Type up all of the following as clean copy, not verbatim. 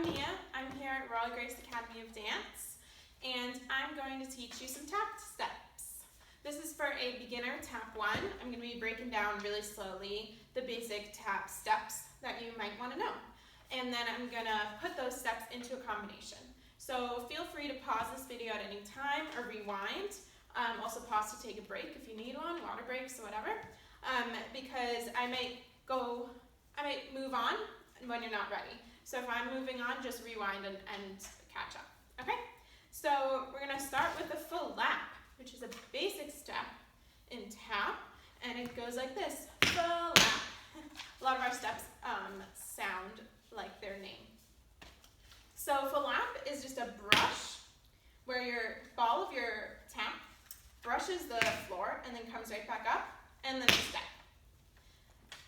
I'm Mia. I'm here at Royal Grace Academy of Dance, and I'm going to teach you some tap steps. This is for a beginner tap 1. I'm going to be breaking down really slowly the basic tap steps that you might want to know. And then I'm going to put those steps into a combination. So feel free to pause this video at any time or rewind. Also pause to take a break if you need one, water breaks or whatever, because I might move on when you're not ready. So if I'm moving on, just rewind and catch up, okay? So we're gonna start with a full lap, which is a basic step in tap, and it goes like this, full lap. A lot of our steps sound like their name. So full lap is just a brush where your ball of your tap brushes the floor and then comes right back up, and then a step.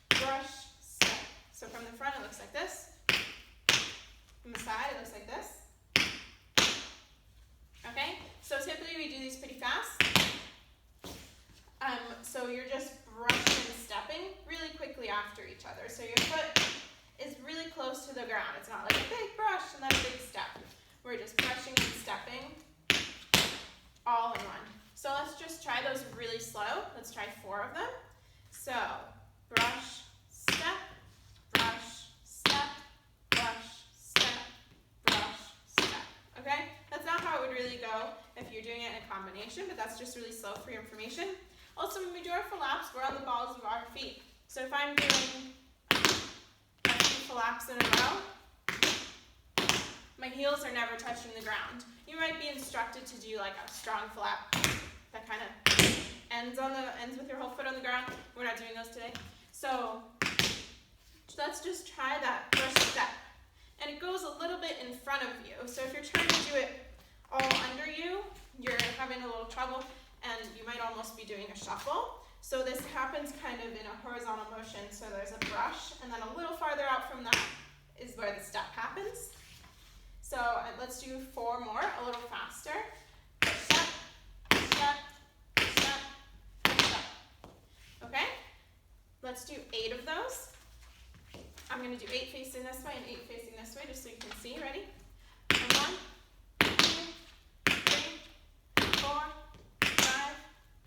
Brush, step. So from the front it looks like this. From the side it looks like this. Okay, so typically we do these pretty fast. So you're just brushing and stepping really quickly after each other. So your foot is really close to the ground. It's not like a big brush and then a big step. We're just brushing and stepping all in one. So let's just try those really slow. Let's try 4 of them. So brush, step, brush, step, brush, step, brush, step. Okay? That's not how it would really go if you're doing it in a combination, but that's just really slow for your information. Also, when we do our full laps, we're on the balls of our feet. So if I'm doing a few full laps in a row, my heels are never touching the ground. You might be instructed to do like a strong full lap that kind of ends with your whole foot on the ground. We're not doing those today. So let's just try that first step. And it goes a little bit in front of you. So if you're trying to do it all under you, you're having a little trouble and you might almost be doing a shuffle. So this happens kind of in a horizontal motion. So there's a brush, and then a little farther out from that is where the step happens. So let's do 4 more, a little faster. Step, step, step, step. Okay? Let's do 8 of those. I'm going to do 8 facing this way and 8 facing this way, just so you can see. Ready? 1, 2, 3, 4, 5,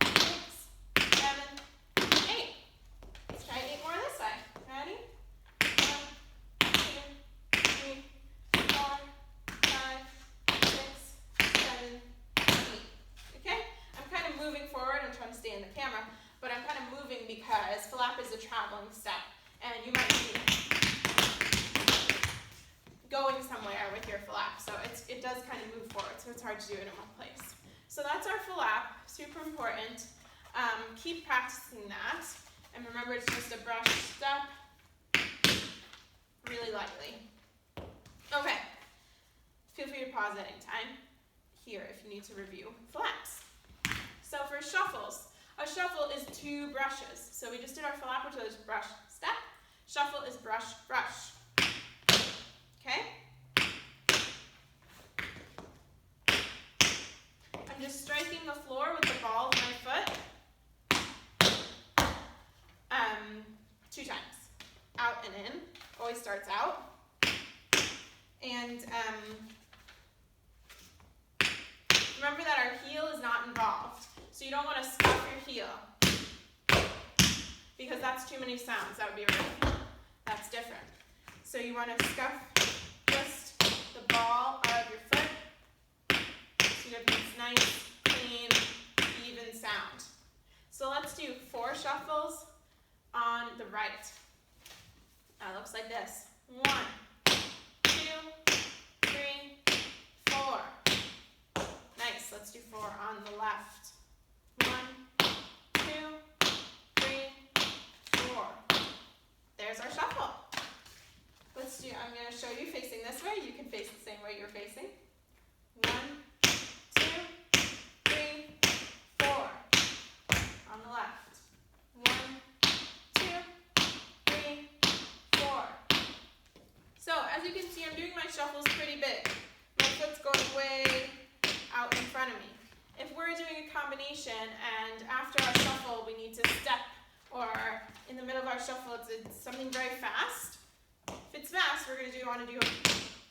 6, 7, 8. Let's try 8 more this way. Ready? 1, 2, 3, 4, 5, 6, 7, 8. Okay? I'm kind of moving forward. I'm trying to stay in the camera, but I'm kind of moving because full lap is a traveling step, and you might be going somewhere with your full lap, so it does kind of move forward, so it's hard to do it in one place. So that's our full lap, super important. Keep practicing that, and remember it's just a brush step, really lightly. Okay, feel free to pause at any time here if you need to review full laps. So for shuffles, a shuffle is 2 brushes. So we just did our full lap, which was brush, step. Shuffle is brush, brush. Okay? I'm just striking the floor with the ball of my foot 2 times. Out and in. Always starts out. And remember that our heel is not involved. So you don't want to scuff your heel, because that's too many sounds. That would be rude. That's different. So you want to scuff just the ball of your foot so you have this nice, clean, even sound. So let's do 4 shuffles on the right. That looks like this. 1, 2, 3, 4. Nice. Let's do 4 on the left. 1, 2, 3, 4. There's our shuffle. I'm going to show you facing this way. You can face the same way you're facing. 1, 2, 3, 4. On the left. 1, 2, 3, 4. So as you can see, I'm doing my shuffles pretty big. My foot's going way out in front of me. If we're doing a combination and after our shuffle we need to step, or in the middle of our shuffle it's something very fast, if it's fast we're going to want to do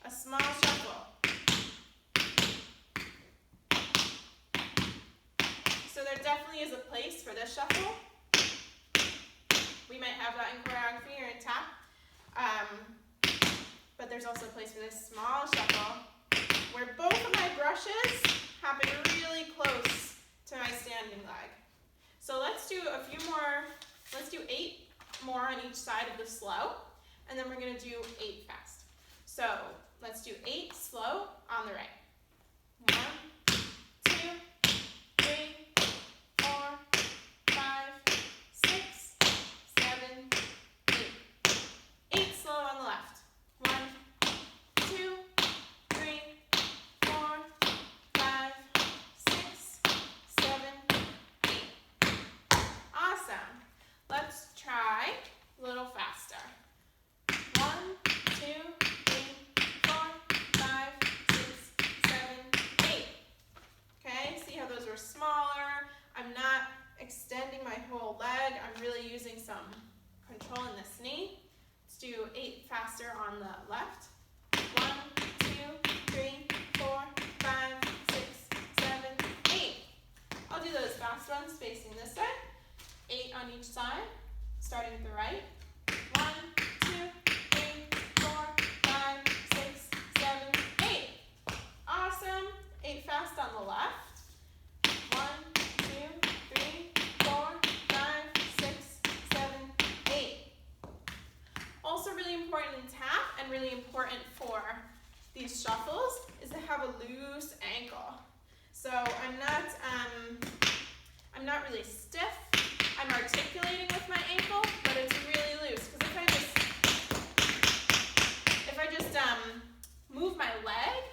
a small shuffle. So there definitely is a place for this shuffle. We might have that in choreography or in tap. But there's also a place for this small shuffle where both of my brushes happen really close to my standing leg. So let's do a few more, let's do 8 more on each side of the slow, and then we're going to do 8 fast. So let's do 8 slow on the right. 1, 2, 3, 4, 5, 6, 7, 8. 8 slow on the left. 1, 2, 3, 4, 5, 6, 7, 8. Awesome. Let's try a little faster. 1, 2, 3, 4, 5, 6, 7, 8. Okay, see how those were smaller? I'm not extending my whole leg. I'm really using some control in this knee. Let's do 8 faster on the left. 1, 2, 3, 4, 5, 6, 7, 8. I'll do those fast ones facing this way. 8 on each side, starting at the right. 1, 2, 3, 4, 5, 6, 7, 8. Awesome. 8 fast on the left. 1, 2, 3, 4, 5, 6, 7, 8. Also really important in tap and really important for these shuffles is to have a loose ankle. So I'm not really stiff. I'm articulating with my ankle, but it's really loose. Because if I just move my leg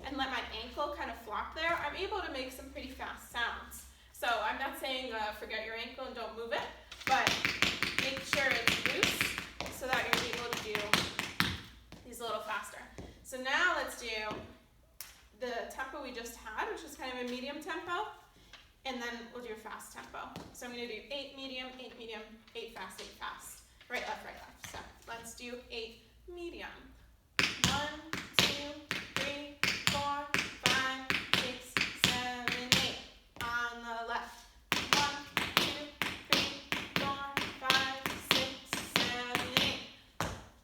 and let my ankle kind of flop there, I'm able to make some pretty fast sounds. So I'm not saying forget your ankle and don't move it, but make sure it's loose so that you're able to do these a little faster. So now let's do the tempo we just had, which is kind of a medium tempo. And then we'll do a fast tempo. So I'm going to do 8 medium, 8 medium, 8 fast, 8 fast. Right, left, right, left. So let's do 8 medium. 1, 2, 3, 4, 5, 6, 7, 8. On the left. 1, 2, 3, 4, 5, 6, 7, 8.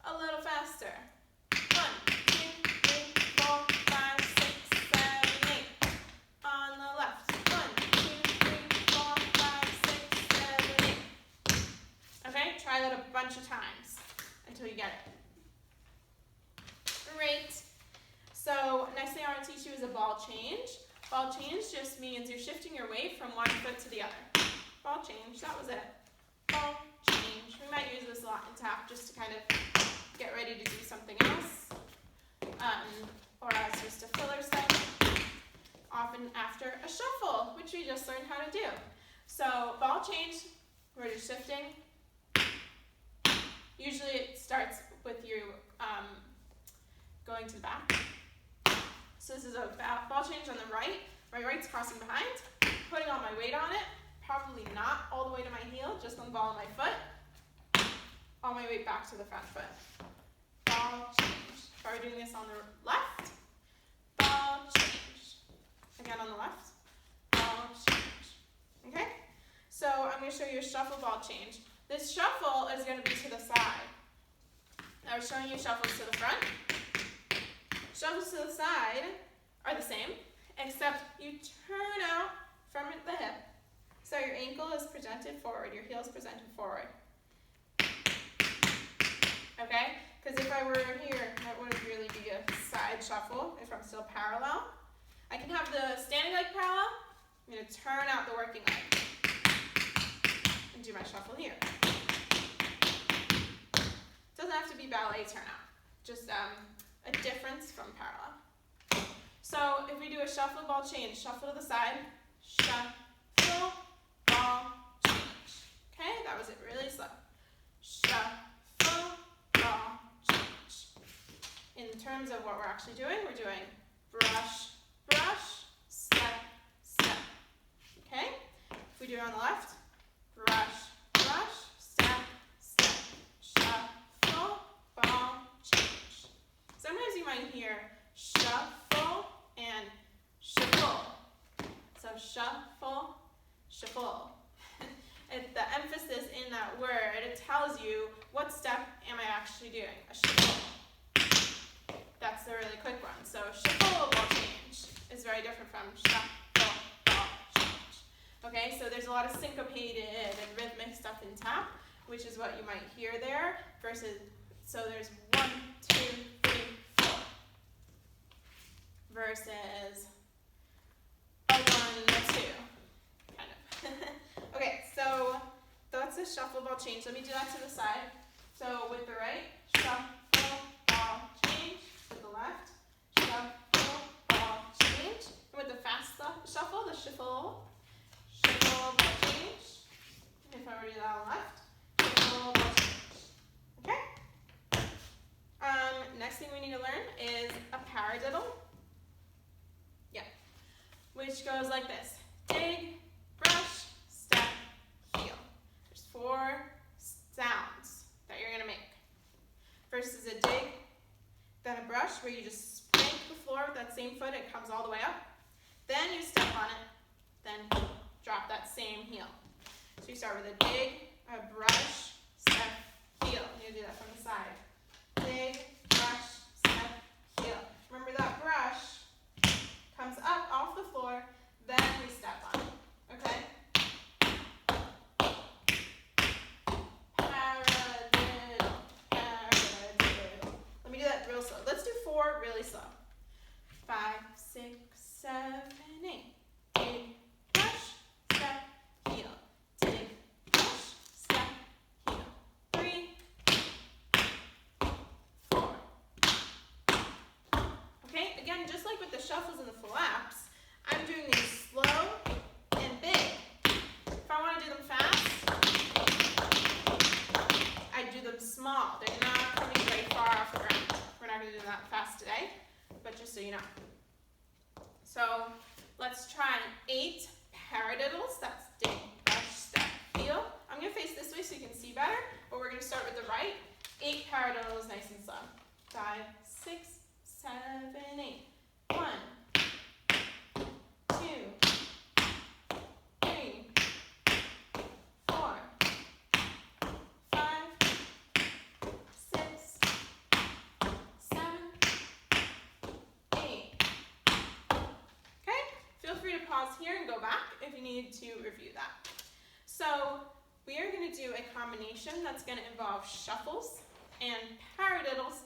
A little faster. 1, 2, 3, 4, 5, 6, 7, 8. On the left. Try that a bunch of times until you get it. Great. So next thing I want to teach you is a ball change. Ball change just means you're shifting your weight from one foot to the other. Ball change, that was it. Ball change. We might use this a lot in tap just to kind of get ready to do something else. Or as just a filler set. Often after a shuffle, which we just learned how to do. So ball change, we're just shifting. Usually it starts with you going to the back. So this is a ball change on the right. My right's crossing behind, putting all my weight on it. Probably not all the way to my heel, just on the ball of my foot. All my weight back to the front foot. Ball change. If I were doing this on the left, ball change. Again on the left, ball change. Okay? So I'm going to show you a shuffle ball change. This shuffle is going to be to the side. I was showing you shuffles to the front. Shuffles to the side are the same, except you turn out from the hip. So your ankle is presented forward, your heel is presented forward. Okay? Because if I were here, that wouldn't really be a side shuffle if I'm still parallel. I can have the standing leg parallel. I'm going to turn out the working leg. And do my shuffle here. Doesn't have to be ballet turnout, just a difference from parallel. So if we do a shuffle ball change, shuffle to the side, shuffle, ball, change. Okay, that was it really slow. Shuffle, ball, change. In terms of what we're actually doing, we're doing brush, brush, step, step. Okay, if we do it on the left, brush, brush, step, step, shuffle, ball, change. Sometimes you might hear shuffle, shuffle. The emphasis in that word, it tells you what step am I actually doing, a shuffle. That's the really quick one. So shuffle ball change is very different from shuffle ball change. Okay, so there's a lot of syncopated and rhythmic stuff in tap, which is what you might hear there, versus, so there's 1, 2, 3, 4, versus a 1 and a 2, kind of. Okay, so that's a shuffle ball change. Let me do that to the side. So with the right, shuffle ball change. With the left, shuffle ball change. And with the fast shuffle, the shuffle ball change. And if I were to do that on the left, shuffle ball change. Okay? Next thing we need to learn is a paradiddle. Yeah. Which goes like this. Dig, brush, step, heel. There's 4 sounds that you're going to make. First is a dig, then a brush where you just spank the floor with that same foot, it comes all the way up. Then you step on it, then drop that same heel. So you start with a dig, a brush, step, heel. You do that from the side. Dig, brush, step, heel. Remember that brush comes up off the floor, then we step on it. Okay? Paradiddle, paradiddle. Let me do that real slow. Let's do 4 really slow. 5, 6, 7, 8. Dig, brush, step, heel. Dig, brush, step, heel. 3, 4. Okay, again, just like with the shuffles and the flaps, I'm doing these slow and big. If I want to do them fast, I do them small. They're not coming very far off the ground. We're not going to do that fast today, but just so you know. So let's try 8 paradiddles. That's dig, brush, step, heel. I'm going to face this way so you can see better, but we're going to start with the right. 8 paradiddles, nice and slow. 5, 6, 7, 8. 1, 2, 3, 4, 5, 6, 7, 8. Okay? Feel free to pause here and go back if you need to review that. So we are going to do a combination that's going to involve shuffles and paradiddles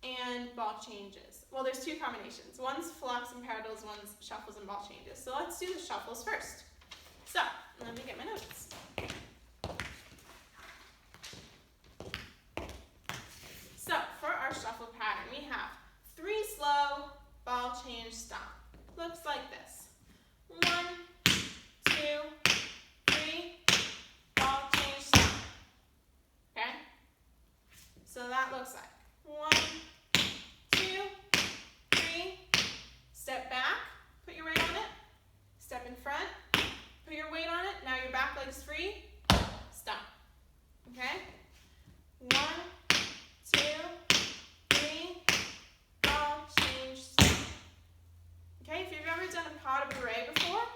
and ball changes. Well, there's 2 combinations. One's flops and paradiddles, one's shuffles and ball changes. So let's do the shuffles first. So, let me get my notes. So, for our shuffle pattern, we have 3 slow, ball change, stomp. Looks like this. 1, 2, 3, ball change, stomp. Okay? So that looks like 1, 2, 3, step back, put your weight on it, step in front, put your weight on it, now your back leg's free, stop. Okay? 1, 2, 3, ball change, stop. Okay, if you've ever done a pas de bourrée before,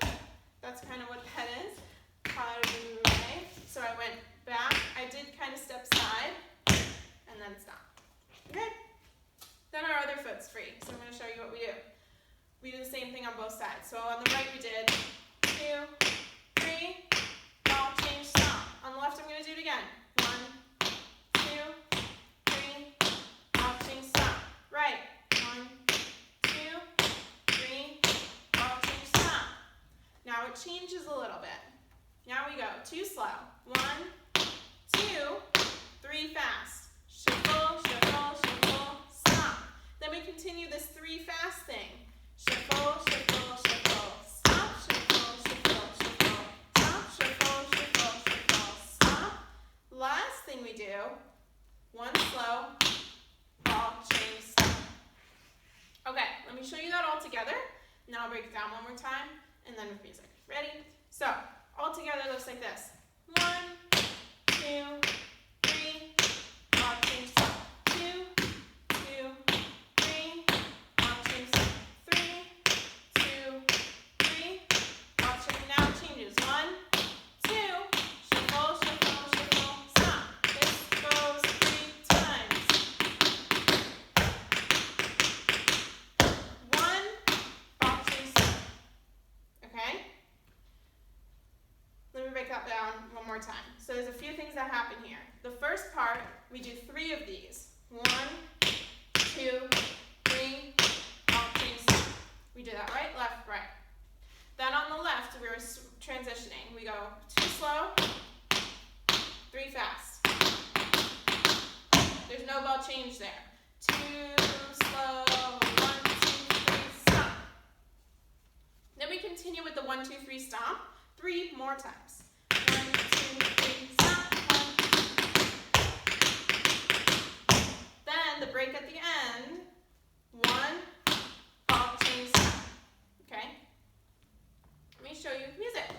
that's kind of what that is, pas de bourrée. So I went back, I did kind of step side, and then stop. Okay? Then our other foot's free, so I'm going to show you what we do. We do the same thing on both sides. So on the right we did 2, 3, ball change, stomp. On the left I'm going to do it again. 1, 2, 3, ball change, stomp. Right. 1, 2, 3, ball change, stomp. Now it changes a little bit. Now we go 2 slow. 1, 2, 3 fast. Shuffle, shuffle, shuffle, stomp. Then we continue this 3 fast thing. Shuffle, shuffle, shuffle, stomp, shuffle, shuffle, shuffle, stomp, shuffle, shuffle, shuffle, stomp. Last thing we do, 1 slow, ball change, stomp. Okay, let me show you that all together, and then I'll break it down one more time, and then with music. Ready? So, all together looks like this. 1, 2, 3, ball change, stomp. 2, 2, 3, ball change, stomp. 3, 2, 3, we do 3 of these. 1, 2, 3, alt change step. We do that right, left, right. Then on the left, we're transitioning. We go 2 slow, 3 fast. There's no ball change there. 2 slow, 1, 2, 3, stop. Then we continue with the 1, 2, 3 stomp 3 more times. 1, 2, 3, stop. 1. Then the break at the end. 1, ball change stop. Okay. Let me show you music.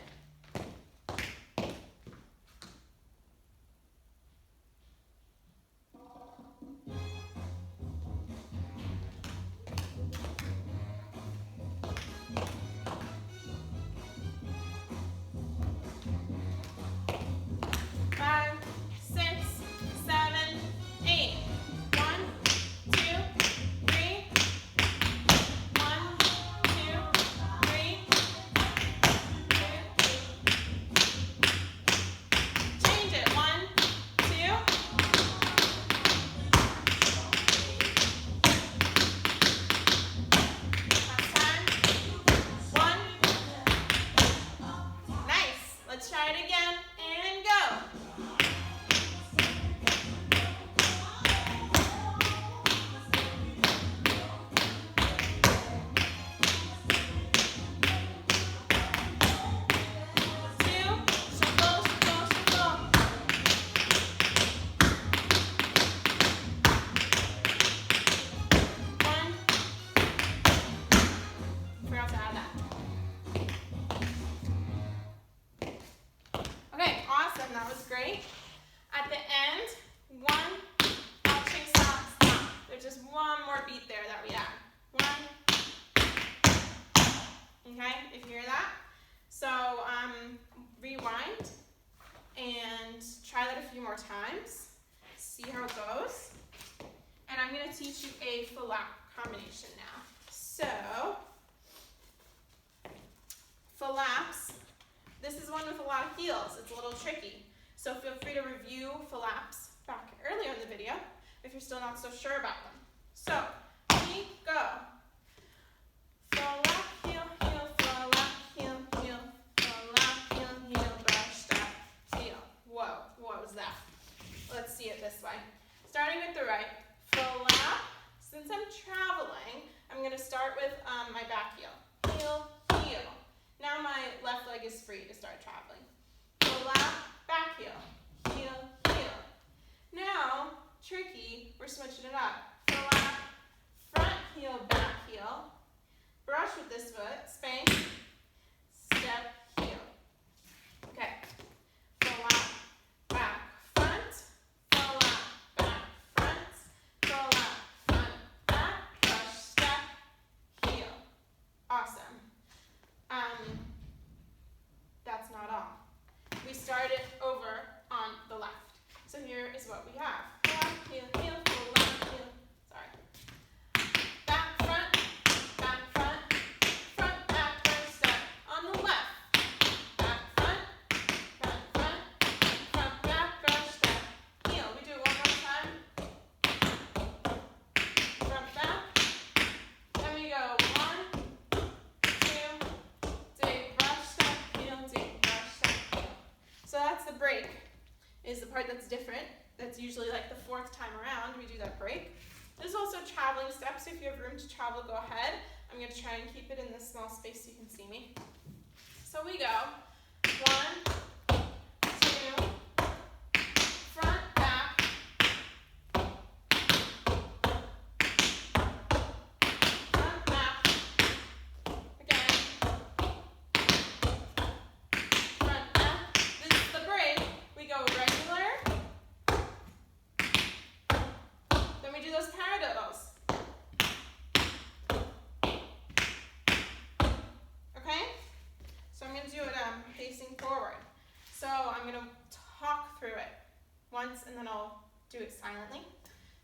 Great. At the end, 1, alt change stop, stop. There's just one more beat there that we add. 1. Okay, if you hear that. So rewind and try that a few more times. See how it goes. And I'm going to teach you a flap combination now. So, flaps. This is one with a lot of heels. It's a little tricky. So feel free to review flaps back earlier in the video if you're still not so sure about them. So, we go. Flap, heel, heel, flap, heel, heel, flap, heel, heel, brush, step, heel. Whoa, what was that? Let's see it this way. Starting with the right, flap. Since I'm traveling, I'm going to start with my back heel. Heel, heel. Now my left leg is free to start traveling. Flap, back heel, heel, heel. Now, tricky, we're switching it up. Flap, front heel, back heel. Brush with this foot, spank, step, heel. Okay. Flap, back, front, flap, back, front, flap, front, back, brush, step, heel. Awesome. That's not all. We start it over on the left. So here is what we have. Flap, heel, heel, flap, heel. Sorry. Back, front, back, front, front, back, first step. On the left. Back, front, front, back, brush, step. Heel. We do it one more time. Front, back. Then we go 1, 2, dig, brush, step, heel, dig, brush, step, heel. So that's the break, is the part that's different. That's usually like the 4th time around we do that break. There's also traveling steps. If you have room to travel, go ahead. I'm going to try and keep it in this small space so you can see me. So we go 1, 2, front, back, front, back, again, front, back. This is the break. We go regular, then we do those paradiddles. Okay? So I'm going to do it facing forward. So I'm going to talk through it once and then I'll do it silently.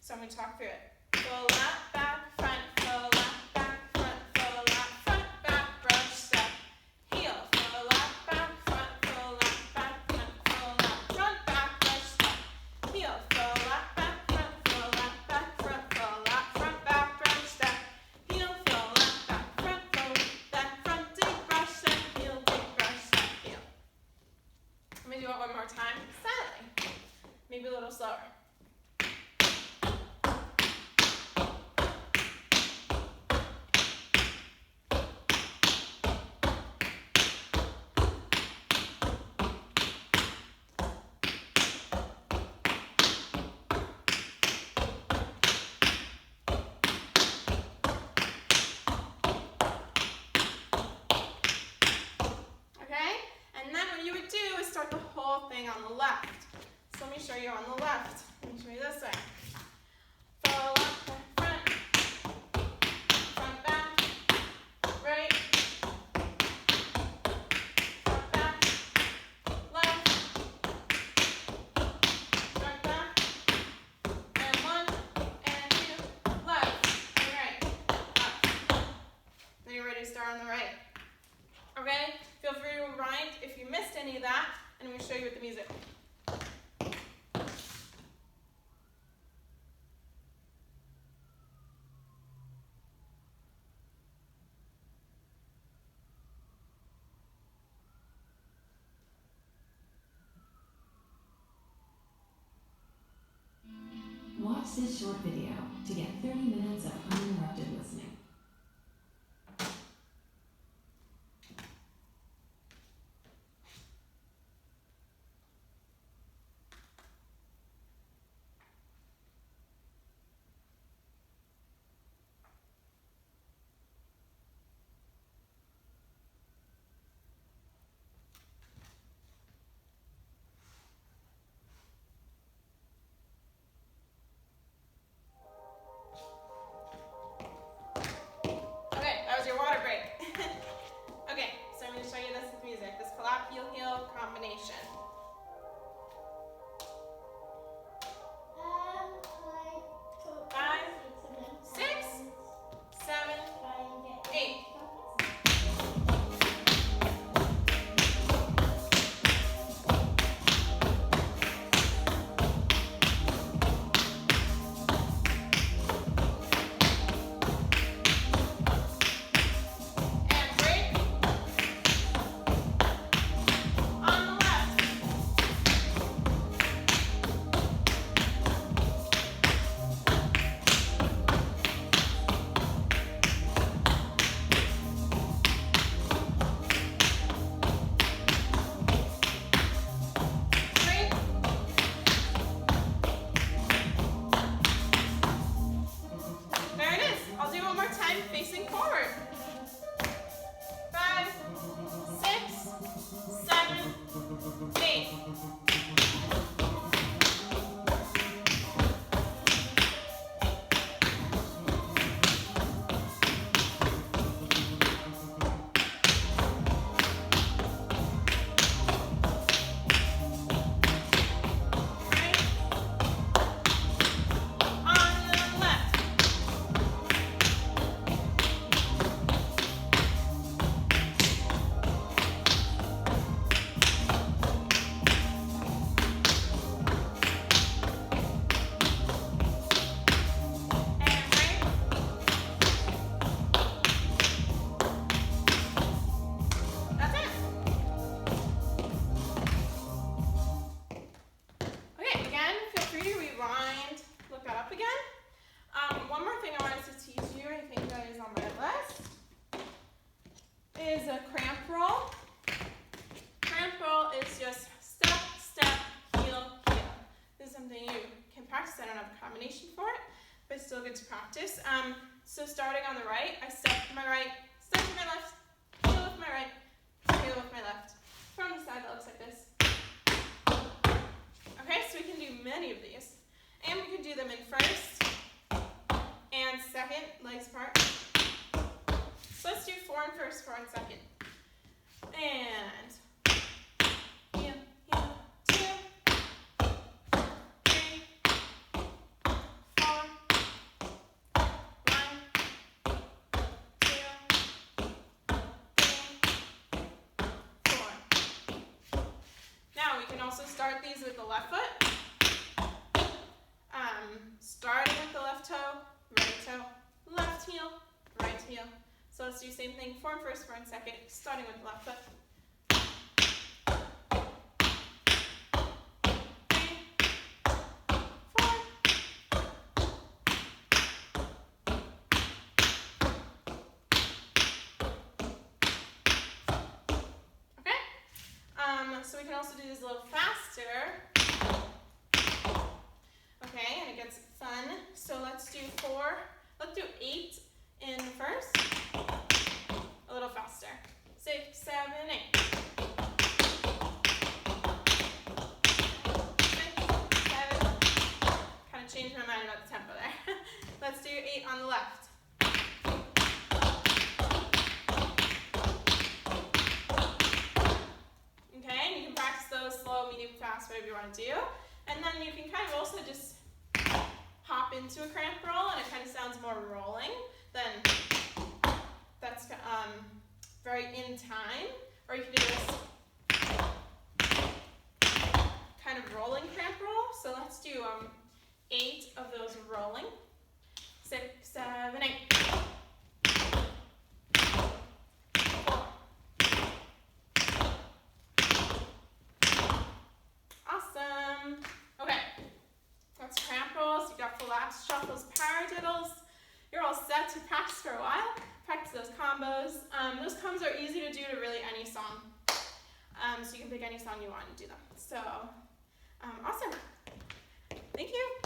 So I'm going to talk through it. Flap, back, front, flap, back, front, brush, step, heel. Flap, back, front, back, front, back, brush, step, heel. Flap, back, left. Let me show you this way. Follow left, front, front, back, right, front, back, left, front, back, and 1, and 2, left, and right, up. Then you're ready to start on the right. Okay? Feel free to rewind if you missed any of that, and I'm going to show you with the music. Watch this short video to get 30 minutes of uninterrupted listening. Okay, that was your water break. Okay, so I'm going to show you this with music, this clap, heel, heel combination. 5, 6, 7, 8. And break. On the left. Break. There it is. I'll do it one more time, facing forward. 5, 6, 7, 8. Right. On the left. And right. That's it. Okay, again, feel free to rewind, look that up again. One more thing I wanted to teach you, I think that is on my list, is a cramp roll. Cramp roll is just step, step, heel, heel. This is something you can practice. I don't have a combination for it, but it's still good to practice. So starting on the right, I step to my right, step to my left, heel with my right, heel with my left. From the side, that looks like this. Okay, so we can do many of these. And we can do them in first and second, legs apart. So let's do 4 in first, 4 in second. And heel, heel, 2, 3, 4, 1, 2, 3, 4. Now we can also start these with the left foot. Starting with the left toe, left heel, right heel. So let's do the same thing, 4 in first, 4 in second, starting with the left foot. 3, 4. Okay. So we can also do this a little faster. Okay, and it gets fun. So let's do 4. Let's do 8 in first. A little faster. 6, 7, 8. 6, 7, 8 on the left. Okay, and you can practice those slow, medium, fast, whatever you want to do. And then you can kind of also just hop into a cramp roll, and it kind of sounds more rolling than that's very in time. Or you can do this kind of rolling cramp roll. So let's do 8 of those rolling. 6, 7, 8. 4. Awesome. Okay. That's cramp rolls. You got full laps, shuffles, paradiddles. You're all set to practice for a while. Practice those combos. Those combos are easy to do to really any song. So you can pick any song you want to do them. So, awesome. Thank you.